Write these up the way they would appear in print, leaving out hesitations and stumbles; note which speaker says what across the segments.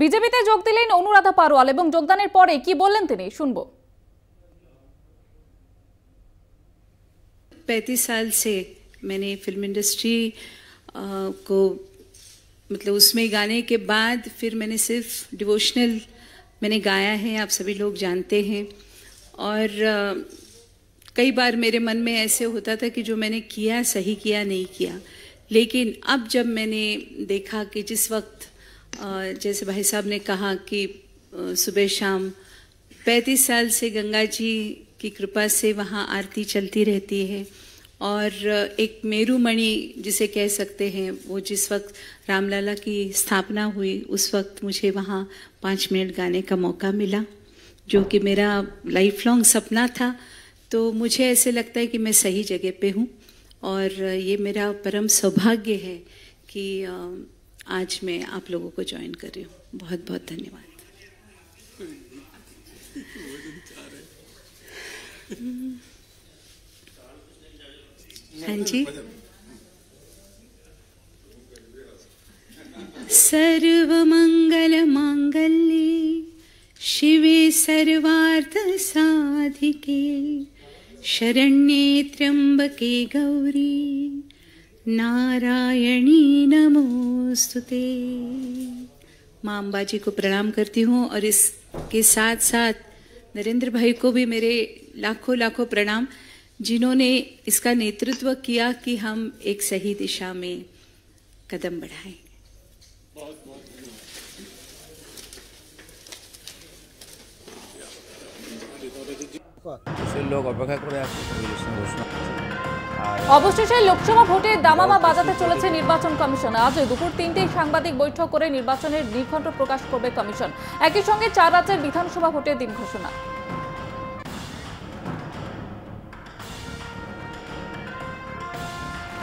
Speaker 1: বিজেপিতে যোগ দিলেন অনুরাধা পারওয়াল এবং যোগদানের পরে কি বললেন তিনি শুনবো।
Speaker 2: 35 साल से मैंने फिल्म इंडस्ट्री को मतलब उसमें गाने के बाद फिर मैंने सिर्फ डिवोशनल मैंने गाया है, आप सभी लोग जानते हैं। और कई बार मेरे मन में ऐसे होता था कि जो मैंने किया सही किया नहीं किया, लेकिन अब जब मैंने देखा कि जिस वक्त जैसे भाई साहब ने कहा कि सुबह शाम 35 साल से गंगा जी की कृपा से वहाँ आरती चलती रहती है और एक मेरुमणि जिसे कह सकते हैं, वो जिस वक्त रामलला की स्थापना हुई उस वक्त मुझे वहाँ 5 मिनट गाने का मौका मिला, जो कि मेरा लाइफ लॉन्ग सपना था। तो मुझे ऐसे लगता है कि मैं सही जगह पे हूँ और ये मेरा परम सौभाग्य है कि आज मैं आप लोगों को ज्वाइन कर रही हूँ। बहुत बहुत धन्यवाद। हाँ जी। सर्वमंगल मांगल्ये शिवे सर्वार्थ साधिके शरण्ये त्र्यंबके गौरी नारायणी नमोस्तुते। माँ अम्बा जी को प्रणाम करती हूँ और इसके साथ साथ नरेंद्र भाई को भी मेरे लाखों लाखों प्रणाम, जिन्होंने इसका नेतृत्व किया कि हम एक सही दिशा में कदम बढ़ाएं।
Speaker 3: लोग অপেক্ষা করে আছে ঘোষণা।
Speaker 1: অবশেষে লোকসভা ভোটে দামামা বাজাতে চলেছে নির্বাচন কমিশন। আজ দুপুর 3টায় সাংবাদিক বৈঠক করে নির্বাচনের দিনক্ষণ প্রকাশ করবে কমিশন। একই সঙ্গে 4 রাজ্যের বিধানসভা ভোটের দিন ঘোষণা।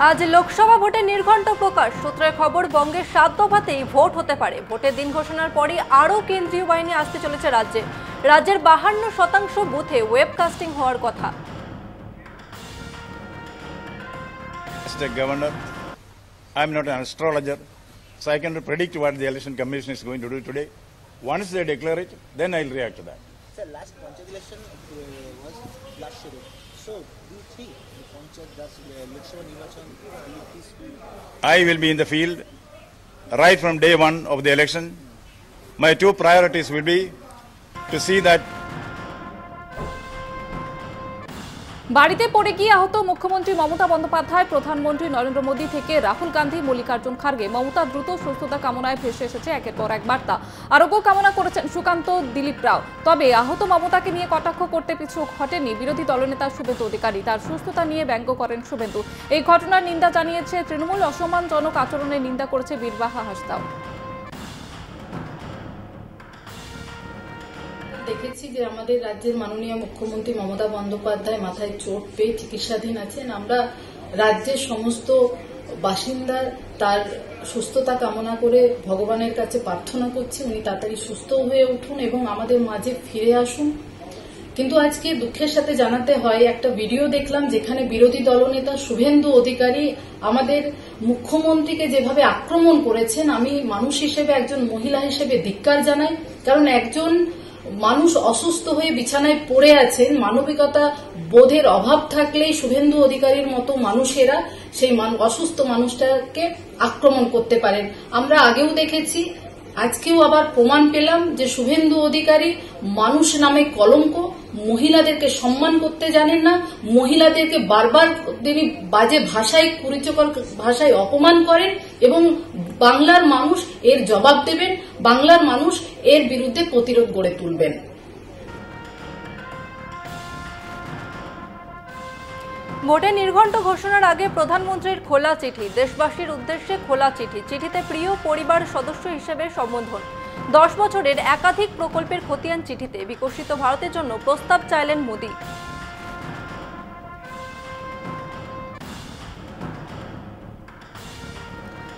Speaker 4: আজ লোকসভা ভোটের নির্ঘণ্ট প্রকাশ। সূত্রের খবর, বঙ্গের 7 দফাতেই ভোট হতে পারে। ভোটের দিন ঘোষণার পরই আরও কেন্দ্রীয় বাহিনী আসতে চলেছে রাজ্যে। রাজ্যের 52% বুথে ওয়েবকাস্টিং হওয়ার কথা।
Speaker 5: Mr. Governor, I am not an astrologer, so I cannot predict what the election commission is going to do today. Once they declare it, then I will react to that.
Speaker 6: Sir, last Panchayat election was last schedule. So, do you think the Panchayat does Lok Sabha Nirvachan
Speaker 5: I will be in the field right from day one of the election. My 2 priorities will be to see that
Speaker 1: বাড়িতে পড়ে গিয়ে আহত মুখ্যমন্ত্রী মমতা বন্দ্যোপাধ্যায়, প্রধানমন্ত্রী নরেন্দ্র মোদী থেকে রাহুল গান্ধী, মল্লিকার্জুন খার্গে মমতার দ্রুত সুস্থতা কামনায় ভেসে এসেছে একের পর এক বার্তা। আরোগ্য কামনা করেছেন সুকান্ত, দিলীপ রাও। তবে আহত মমতাকে নিয়ে কটাক্ষ করতে পিছু হটেনি বিরোধী দলনেতা শুভেন্দু অধিকারী। তার সুস্থতা নিয়ে ব্যঙ্গ করেন শুভেন্দু। এই ঘটনার নিন্দা জানিয়েছে তৃণমূল। অসম্মানজনক আচরণের নিন্দা করেছে বীরবাহা হাসদাও।
Speaker 7: দেখেছি যে আমাদের রাজ্যের মাননীয় মুখ্যমন্ত্রী মমতা বন্দ্যোপাধ্যায় মাথায় চোট পেয়ে চিকিৎসাধীন আছেন। আমরা রাজ্যের সমস্ত বাসিন্দা তার সুস্থতা কামনা করে ভগবানের কাছে প্রার্থনা করছি উনি তাড়াতাড়ি সুস্থ হয়ে উঠুন এবং আমাদের মাঝে ফিরে আসুন। কিন্তু আজকে দুঃখের সাথে জানাতে হয়, একটা ভিডিও দেখলাম যেখানে বিরোধী দলনেতা শুভেন্দু অধিকারী আমাদের মুখ্যমন্ত্রীকে যেভাবে আক্রমণ করেছেন, আমি মানুষ হিসেবে, একজন মহিলা হিসেবে ধিক্কার জানাই। কারণ একজন মানুষ অসুস্থ হয়ে বিছানায় পড়ে আছেন, মানবিকতা বোধের অভাব থাকলেই শুভেন্দু অধিকারীর মতো মানুষেরা সেই অসুস্থ মানুষটাকে আক্রমণ করতে পারেন। আমরা আগেও দেখেছি, আজকেও আবার প্রমাণ পেলাম যে শুভেন্দু অধিকারী মানুষ নামে কলঙ্ক, মহিলাদেরকে সম্মান করতে জানেন না, মহিলাদেরকে বারবার তিনি বাজে ভাষায়, কুরুচিকর ভাষায় অপমান করেন এবং বাংলার মানুষ এর জবাব দেবেন, বাংলার মানুষ এর বিরুদ্ধে প্রতিরোধ গড়ে তুলবেন।
Speaker 4: ভোটের নির্ঘণ্ট ঘোষণার আগে প্রধানমন্ত্রীর খোলা চিঠি, দেশবাসীর উদ্দেশ্যে খোলা চিঠি। চিঠিতে প্রিয় পরিবার সদস্য হিসেবে সম্বোধন। 10 বছরের একাধিক প্রকল্পের খতিয়ান চিঠিতে। বিকশিত ভারতের জন্য প্রস্তাব চাইলেন মোদী।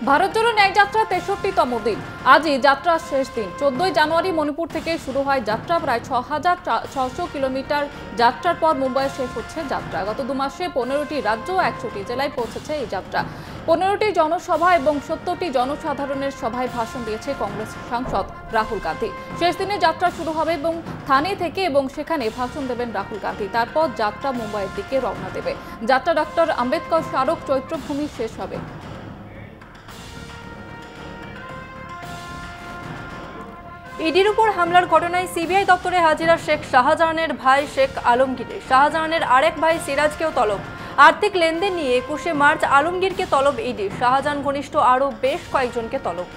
Speaker 1: ভারত জোড়ো ন্যায় যাত্রা 63তম দিন। আজই যাত্রার শেষ দিন। 14 জানুয়ারি মণিপুর থেকে শুরু হয় যাত্রা। প্রায় 6600 কিলোমিটার যাত্রার পর মুম্বাইয়ে শেষ হচ্ছে যাত্রা। গত 2 মাসে 15টি রাজ্য 100টি জেলায় পৌঁছেছে এই যাত্রা। 15টি জনসভা এবং 70টি জনসাধারণের সভায় ভাষণ দিয়েছে কংগ্রেস সাংসদ রাহুল গান্ধী। শেষ দিনে যাত্রা শুরু হবে এবং থানে থেকে এবং সেখানে ভাষণ দেবেন রাহুল গান্ধী। তারপর যাত্রা মুম্বাইয়ের দিকে রওনা দেবে। যাত্রা ডক্টর আম্বেদকর স্মারক চৈত্রভূমি শেষ হবে।
Speaker 4: ইডির উপর হামলার ঘটনায় সিবিআই দপ্তরে হাজিরা শেখ শাহজাহানের ভাই শেখ আলমগীরের। শাহজাহানের আরেক ভাই সিরাজকেও তলব। আর্থিক লেনদেন নিয়ে 21শে মার্চ আলমগীরকে তলব ইডি। শাহজাহান ঘনিষ্ঠ আরও বেশ কয়েকজনকে তলব।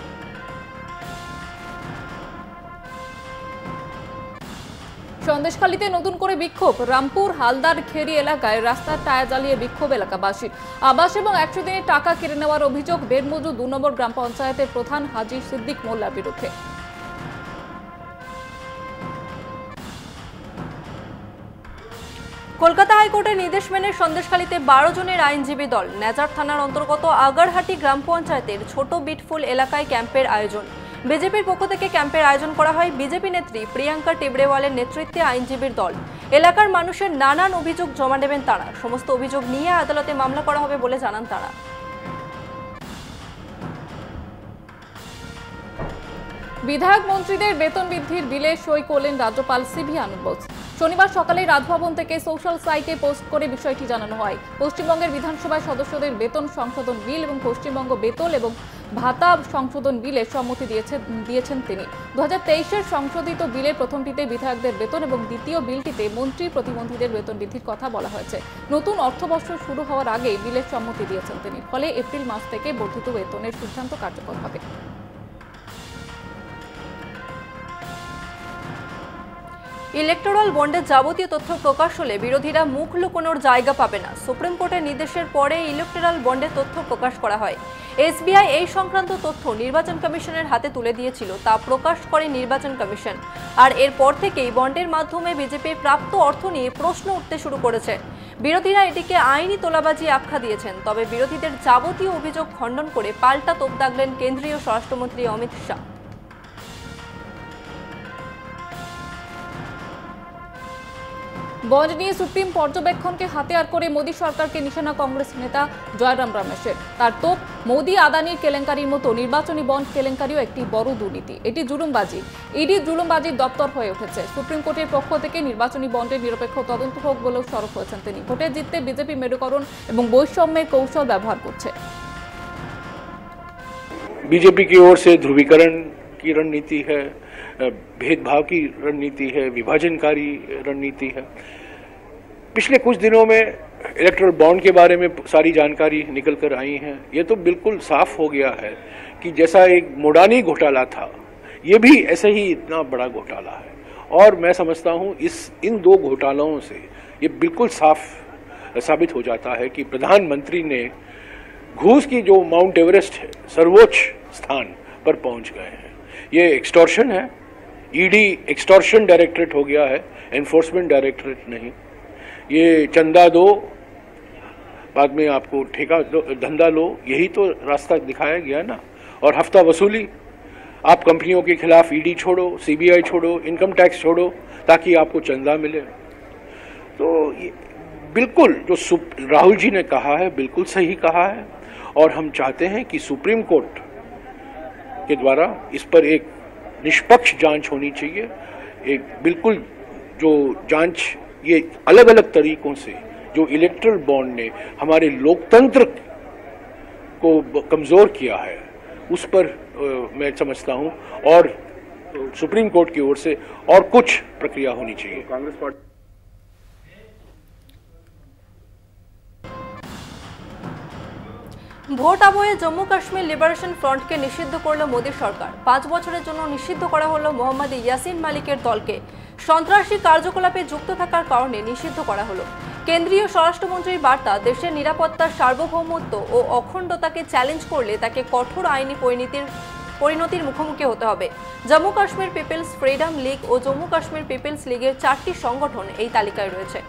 Speaker 1: সন্দেশখালীতে নতুন করে বিক্ষোভ। রামপুর হালদার খেরি এলাকায় রাস্তার টায়ার জ্বালিয়ে বিক্ষোভ এলাকাবাসীর। আবাস এবং 100 দিনের টাকা কেড়ে নেওয়ার অভিযোগ বেরমজু 2 নম্বর গ্রাম পঞ্চায়েতের প্রধান হাজী সিদ্দিক মোল্লার বিরুদ্ধে।
Speaker 4: কলকাতা হাইকোর্টের নির্দেশ মেনে সন্দেশখালীতে 12 জনের আইনজীবী দল। নেজার থানার অন্তর্গত আগারহাটি গ্রাম পঞ্চায়েতের ছোট বিটফুল এলাকায় ক্যাম্পের আয়োজন। বিজেপির পক্ষ থেকে ক্যাম্পের আয়োজন করা হয়। বিজেপি নেত্রী প্রিয়াঙ্কা টেবরেওয়ালের নেতৃত্বে আইনজীবীর দল। এলাকার মানুষের নানান অভিযোগ জমা নেবেন তারা। সমস্ত অভিযোগ নিয়ে আদালতে মামলা করা হবে বলে জানান তারা।
Speaker 1: বিধায়ক মন্ত্রীদের বেতন বৃদ্ধির বিলে সই করলেন রাজ্যপাল সিভি আনন্দ বোস। শনিবার সকালে রাজভবন থেকে সোশ্যাল সাইটে পোস্ট করে বিষয়টি জানানো হয়। পশ্চিমবঙ্গের বিধানসভায় সদস্যদের বেতন সংশোধন বিল এবং পশ্চিমবঙ্গ বেতন এবং ভাতা সংশোধন বিলে সম্মতি দিয়েছেন তিনি। 2023-এর সংশোধিত বিলের প্রথমটিতে বিধায়কদের বেতন এবং দ্বিতীয় বিলটিতে মন্ত্রী প্রতিমন্ত্রীদের বেতন বৃদ্ধির কথা বলা হয়েছে। নতুন অর্থবর্ষ শুরু হওয়ার আগেই বিলের সম্মতি দিয়েছেন তিনি। ফলে এপ্রিল মাস থেকে বর্ধিত বেতনের সিদ্ধান্ত কার্যকর হবে।
Speaker 4: ইলেকটোরাল বন্ডের যাবতীয় তথ্য প্রকাশ হলে বিরোধীরা মুখ লুকোনোর জায়গা পাবে না। সুপ্রিম কোর্টের নির্দেশের পরে ইলেকটোরাল বন্ডের তথ্য প্রকাশ করা হয়। এসবিআই এই সংক্রান্ত তথ্য নির্বাচন কমিশনের হাতে তুলে দিয়েছিল, তা প্রকাশ করে নির্বাচন কমিশন। আর এরপর থেকেই বন্ডের মাধ্যমে বিজেপির প্রাপ্ত অর্থ নিয়ে প্রশ্ন উঠতে শুরু করেছে। বিরোধীরা এটিকে আইনি তোলাবাজি আখ্যা দিয়েছেন। তবে বিরোধীদের যাবতীয় অভিযোগ খণ্ডন করে পাল্টা তোপ দাগলেন কেন্দ্রীয় স্বরাষ্ট্রমন্ত্রী অমিত শাহ।
Speaker 1: বন্ড নিয়ে সুপ্রিম পর্যবেক্ষণকে হাতিয়ার করে মোদী সরকারকে নিশানা কংগ্রেস নেতা জয়রাম রমেশের। তার তোপ, মোদী আদানির কেলেঙ্কারির মতো নির্বাচনী বন্ড কেলেঙ্কারিও একটি বড় দুর্নীতি। এটি জুলুমবাজি। ইডি জুলুমবাজির দপ্তর হয়ে উঠেছে। সুপ্রিম কোর্টের পক্ষ থেকে নির্বাচনী বন্ডের নিরপেক্ষ তদন্ত হোক বলেও সরব হয়েছেন তিনি। ভোটে জিততে বিজেপি মেরুকরণ এবং বৈষম্যের কৌশল ব্যবহার করছে।
Speaker 8: बीजेपी की ओर से ध्रुवीकरण की रणनीति है, भेदभाव की रणनीति है, विभाजनकारी रणनीति है। पिछले कुछ दिनों में इलेक्टोरल बॉन्ड के बारे में सारी जानकारी निकल कर आई है। ये तो बिल्कुल साफ हो गया है कि जैसा एक मोडानी घोटाला था, ये भी ऐसे ही इतना बड़ा घोटाला है। और मैं समझता हूँ इन दो घोटालों से ये बिल्कुल साफ साबित हो जाता है कि प्रधानमंत्री ने घूस की जो माउंट एवरेस्ट है, सर्वोच्च स्थान पर पहुंच गए हैं। ये एक्सटॉर्शन है। ईडी एक्सटॉर्शन डायरेक्टरेट हो गया है, एनफोर्समेंट डायरेक्टरेट नहीं। ये चंदा दो, बाद में आपको ठेका दो, धंधा लो, यही तो रास्ता दिखाया गया ना। और हफ्ता वसूली, आप कंपनियों के खिलाफ ईडी छोड़ो, सीबीआई छोड़ो, इनकम टैक्स छोड़ो, ताकि आपको चंदा मिले। तो बिल्कुल जो राहुल जी ने कहा है बिल्कुल सही कहा है। और हम चाहते हैं कि सुप्रीम कोर्ट के द्वारा इस पर एक निष्पक्ष जांच होनी चाहिए। एक बिल्कुल जो जांच ये अलग अलग तरीकों से जो इलेक्टोरल बॉन्ड ने हमारे लोकतंत्र को कमज़ोर किया है, उस पर मैं समझता हूँ और सुप्रीम कोर्ट की ओर से और कुछ प्रक्रिया होनी चाहिए। कांग्रेस पार्टी
Speaker 4: ভোট আবহে জম্মু কাশ্মীর লিবারেশন ফ্রন্টকে নিষিদ্ধ করল মোদী সরকার। 5 বছরের জন্য নিষিদ্ধ করা হলো মোহাম্মদ ইয়াসিন মালিকের দলকে। সন্ত্রাসী কার্যকলাপে যুক্ত থাকার কারণে নিষিদ্ধ করা হলো। কেন্দ্রীয় স্বরাষ্ট্রমন্ত্রীর বার্তা, দেশের নিরাপত্তার সার্বভৌমত্ব ও অখণ্ডতাকে চ্যালেঞ্জ করলে তাকে কঠোর আইনি পরিণতির মুখোমুখি হতে হবে। জম্মু কাশ্মীর পিপলস ফ্রিডম লীগ ও জম্মু কাশ্মীর পিপলস লীগের 4টি সংগঠন এই তালিকায় রয়েছে।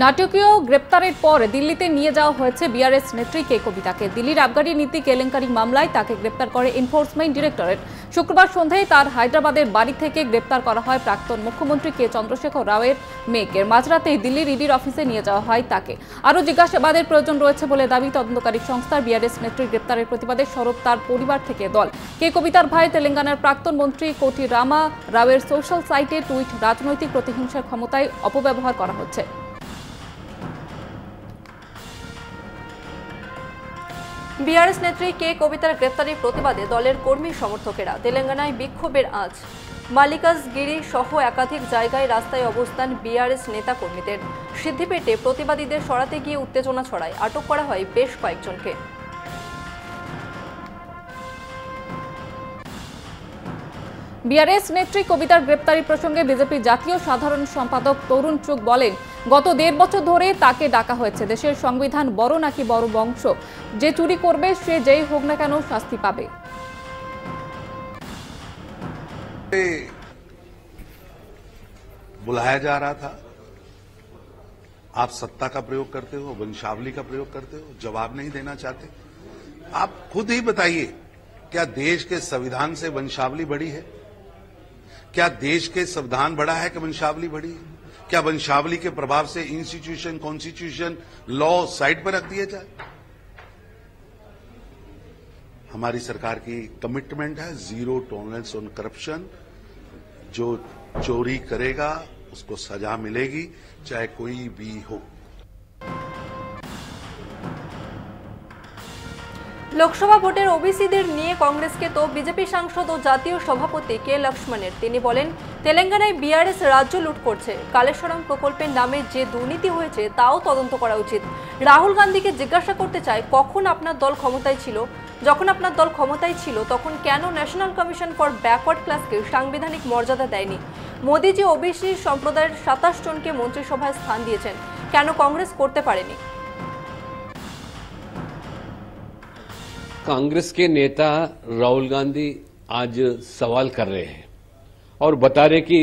Speaker 1: নাটকীয় গ্রেপ্তারের পর দিল্লিতে নিয়ে যাওয়া হয়েছে বিআরএস নেত্রী কে কবিতাকে। দিল্লির আবগারি নীতি কেলেঙ্কারি মামলায় তাকে গ্রেপ্তার করে এনফোর্সমেন্ট ডিরেক্টরেট। শুক্রবার সন্ধ্যায় তার হায়দ্রাবাদের বাড়ি থেকে গ্রেপ্তার করা হয় প্রাক্তন মুখ্যমন্ত্রী কে চন্দ্রশেখর রাওয়ের মেয়েকে। মাঝরাতেই দিল্লির ইডির অফিসে নিয়ে যাওয়া হয় তাকে। আরও জিজ্ঞাসাবাদের প্রয়োজন রয়েছে বলে দাবি তদন্তকারী সংস্থার। বিআরএস নেত্রীর গ্রেপ্তারের প্রতিবাদে সরব তার পরিবার থেকে দল। কে কবিতার ভাই তেলেঙ্গানার প্রাক্তন মন্ত্রী কোটি রামা রাওয়ের সোশ্যাল সাইটে টুইট, রাজনৈতিক প্রতিহিংসার ক্ষমতায় অপব্যবহার করা হচ্ছে।
Speaker 4: বিআরএস নেত্রী কে কবিতার গ্রেফতারির প্রতিবাদে দলের কর্মী সমর্থকেরা তেলেঙ্গানায় বিক্ষোভের আঁচ। মালিকাসগিরি সহ একাধিক জায়গায় রাস্তায় অবস্থান বিআরএস নেতা কর্মীদের। সিদ্ধিপেটে প্রতিবাদীদের সরাতে গিয়ে উত্তেজনা ছড়ায়, আটক করা হয় বেশ কয়েকজনকে।
Speaker 1: বিআরএস নেত্রী কবিতার গ্রেপ্তারি প্রসঙ্গে বিজেপি জাতীয় সাধারণ সম্পাদক তরুণ চুগ বলেন, গত 1.5 বছর ধরে তাকে ডাকা হয়েছে। দেশের সংবিধান বড় নাকি বড় বংশ, যে চুরি করবে সে যেই হোক না কেন শাস্তি পাবে।
Speaker 9: बुलाया जा रहा था, आप सत्ता का प्रयोग करते हो, वंशावली का प्रयोग करते हो, जवाब नहीं देना चाहते। आप खुद ही बताइए, क्या देश के संविधान से वंशावली बढ़ी है? क्या देश के संविधान बढ़ा है कि वंशावली बढ़ी है? क्या वंशावली के प्रभाव से इंस्टीट्यूशन, कॉन्स्टिट्यूशन, लॉ साइड पर रख दिए जाए? हमारी सरकार की कमिटमेंट है जीरो टॉलरेंस ऑन करप्शन। जो चोरी करेगा उसको सजा मिलेगी, चाहे कोई भी हो।
Speaker 4: লোকসভা ভোটের ওবিসিদের নিয়ে কংগ্রেসকে তো বিজেপি সাংসদ ও জাতীয় সভাপতি কে লক্ষ্মণের। তিনি বলেন, তেলেঙ্গানায় বিআরএস রাজ্য লুট করছে। কালেশ্বরম প্রকল্পের নামে যে দুর্নীতি হয়েছে তাও তদন্ত করা উচিত। রাহুল গান্ধীকে জিজ্ঞাসা করতে চায়, কখন আপনার দল ক্ষমতায় ছিল? যখন আপনার দল ক্ষমতায় ছিল তখন কেন ন্যাশনাল কমিশন ফর ব্যাকওয়ার্ড ক্লাসকে সাংবিধানিক মর্যাদা দেয়নি? মোদিজি ওবিসি সম্প্রদায়ের 27 জনকে মন্ত্রিসভায় স্থান দিয়েছেন, কেন কংগ্রেস করতে পারেনি?
Speaker 8: कांग्रेस के नेता राहुल गांधी आज सवाल कर रहे हैं और बता रहे कि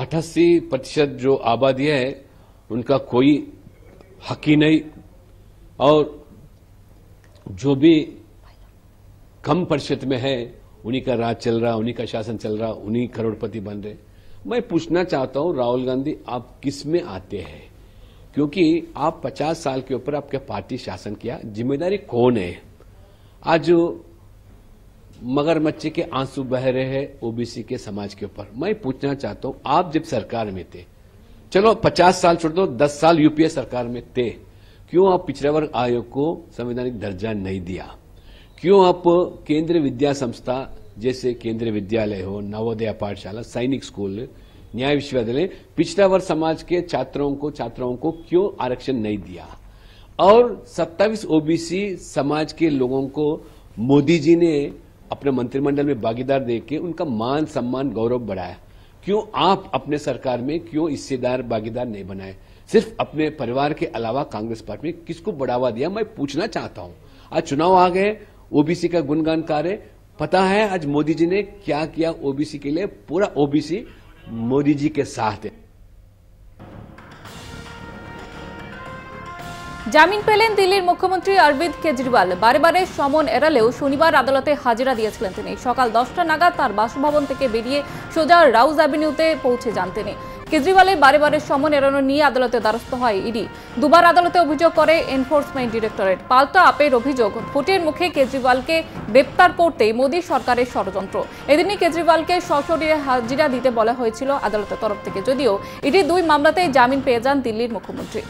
Speaker 8: 88% जो आबादी है उनका कोई हक ही नहीं, और जो भी कम प्रतिशत में है उन्हीं का राज चल रहा, उन्हीं का शासन चल रहा, उन्हीं करोड़पति बन रहे। मैं पूछना चाहता हूं राहुल गांधी, आप किस में आते हैं? क्योंकि आप 50 साल के ऊपर आपके पार्टी शासन किया, जिम्मेदारी कौन है? आज मगरमच्छ के आंसू बह रहे हैं ओबीसी के समाज के ऊपर। मैं पूछना चाहता हूं, आप जब सरकार में थे, चलो 50 साल छोड़ दो, 10 साल यूपीए सरकार में थे, क्यों आप पिछड़ा वर्ग आयोग को संवैधानिक दर्जा नहीं दिया? क्यों आप केंद्रीय विद्या संस्था जैसे केंद्रीय विद्यालय हो, नवोदय पाठशाला, सैनिक स्कूल, न्याय विश्वविद्यालय, पिछड़ा वर्ग समाज के छात्राओं को क्यों आरक्षण नहीं दिया? और 27 ओबीसी समाज के लोगों को मोदी जी ने अपने मंत्रिमंडल में भागीदार देके उनका मान सम्मान गौरव बढ़ाया। क्यों आप अपने सरकार में क्यों हिस्सेदार भागीदार नहीं बनाए? सिर्फ अपने परिवार के अलावा कांग्रेस पार्टी में किसको बढ़ावा दिया? मैं पूछना चाहता हूं। आज चुनाव आ गए, ओबीसी का गुणगान कार्य पता है आज मोदी जी ने क्या किया ओबीसी के लिए? पूरा ओबीसी मोदी जी के साथ है।
Speaker 1: জামিন পেলেন দিল্লির মুখ্যমন্ত্রী অরবিন্দ কেজরিওয়াল। বারে বারে সমন এড়ালেও শনিবার আদালতে হাজিরা দিয়েছিলেন তিনি। সকাল 10টা নাগাদ তার বাসভবন থেকে বেরিয়ে সোজা রাউজ অ্যাভিনিউতে পৌঁছে যান তিনি। কেজরিওয়ালের বারে বারে সমন এড়ানো নিয়ে আদালতে দ্বারস্থ হয় ইডি। দুবার আদালতে অভিযোগ করে এনফোর্সমেন্ট ডিরেক্টরেট। পাল্টা আপের অভিযোগ, ভোটের মুখে কেজরিওয়ালকে গ্রেপ্তার করতেই মোদী সরকারের ষড়যন্ত্র। এদিনই কেজরিওয়ালকে সশরীরে হাজিরা দিতে বলা হয়েছিল আদালতের তরফ থেকে, যদিও ইডি 2 মামলাতেই জামিন পেয়ে যান দিল্লির মুখ্যমন্ত্রী।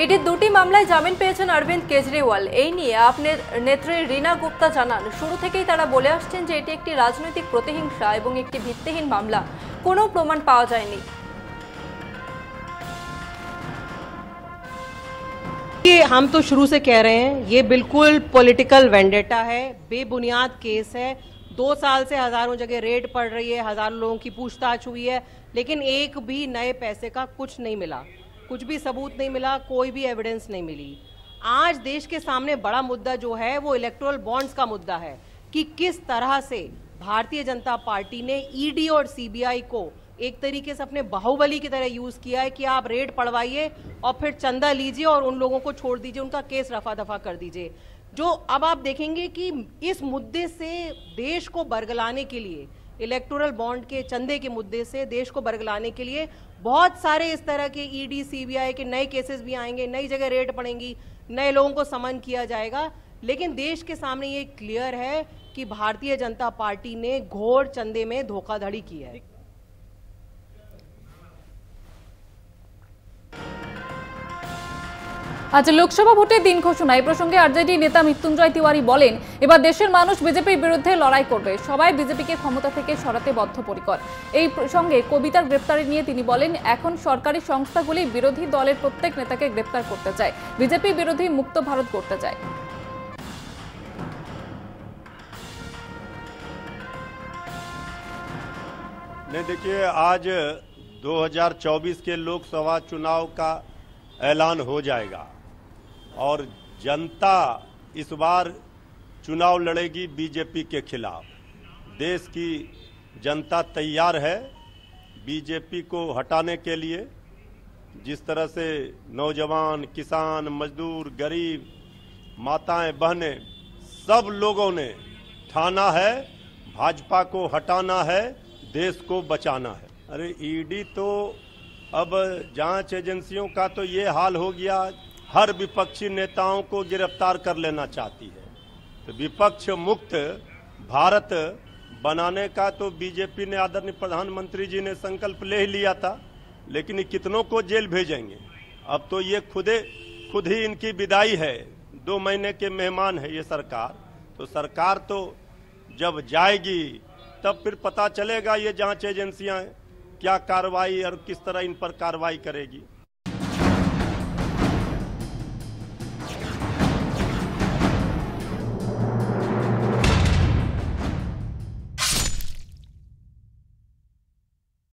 Speaker 4: ইডির 2টি মামলায় জামিন পেয়েছেন অরবিন্দ কেজরিওয়াল। এই নিয়ে আপনার নেত্রী রীনা গুপ্তা জানান, শুরু থেকেই তারা বলে আসছেন যে এটি একটি রাজনৈতিক প্রতিহিংসা এবং একটি ভিত্তিহীন মামলা, কোনো প্রমাণ পাওয়া যায়নি।
Speaker 10: हम तो शुरू से कह रहे हैं ये बिल्कुल पॉलिटिकल वेंडेटा है, बेबुनियाद केस है। 2 साल से हजारों जगह रेड पड़ रही है, हजारों लोगों की पूछताछ हुई है, लेकिन एक भी नए पैसे का कुछ नहीं मिला, कुछ भी सबूत नहीं मिला, कोई भी एविडेंस नहीं मिली। आज देश के सामने बड़ा मुद्दा जो है वो इलेक्टोरल बॉन्ड्स का मुद्दा है कि किस तरह से भारतीय जनता पार्टी ने ईडी और सीबीआई को एक तरीके से अपने बाहुबली की तरह यूज किया है कि आप रेड पड़वाइए और फिर चंदा लीजिए और उन लोगों को छोड़ दीजिए, उनका केस रफा दफा कर दीजिए। जो अब आप देखेंगे कि इस मुद्दे से देश को बरगलाने के लिए, इलेक्टोरल बॉन्ड के चंदे के मुद्दे से देश को बरगलाने के लिए बहुत सारे इस तरह के ईडी सीबीआई के नए केसेस भी आएंगे, नई जगह रेड पड़ेंगी, नए लोगों को समन किया जाएगा। लेकिन देश के सामने ये क्लियर है कि भारतीय जनता पार्टी ने घोर चंदे में धोखाधड़ी की है।
Speaker 1: আজ লোকসভা ভোটের দিন ঘোষণা। এই প্রসঙ্গে আরজেডি নেতা মৃত্যুঞ্জয় তিওয়ারি বলেন, এবার দেশের মানুষ বিজেপির বিরুদ্ধে লড়াই করবে, সবাই বিজেপিকে ক্ষমতা থেকে সরাতে বদ্ধপরিকর। এই প্রসঙ্গে কবিতার গ্রেপ্তারি নিয়ে তিনি বলেন, এখন সরকারি সংস্থাগুলি বিরোধী দলের প্রত্যেক নেতাকে গ্রেপ্তার করতে চায়, বিজেপি বিরোধী মুক্ত ভারত করতে চায়।
Speaker 11: नहीं, देखिए, आज 2024 के लोकसभा चुनाव का ऐलान हो जाएगा और जनता इस बार चुनाव लड़ेगी बीजेपी के खिलाफ। देश की जनता तैयार है बीजेपी को हटाने के लिए। जिस तरह से नौजवान, किसान, मजदूर, गरीब, माताएं, बहनें, सब लोगों ने ठाना है भाजपा को हटाना है, देश को बचाना है। अरे ईडी तो अब जांच एजेंसियों का तो ये हाल हो गया, हर विपक्षी नेताओं को गिरफ्तार कर लेना चाहती है। तो विपक्ष मुक्त भारत बनाने का तो बीजेपी ने, आदरणीय प्रधानमंत्री जी ने संकल्प ले ही लिया था, लेकिन ये कितनों को जेल भेजेंगे। अब तो ये खुद ही इनकी विदाई है, 2 महीने के मेहमान है ये सरकार। तो सरकार तो जब जाएगी तब फिर पता चलेगा ये जांच एजेंसियां क्या कार्रवाई और किस तरह इन पर कार्रवाई करेगी।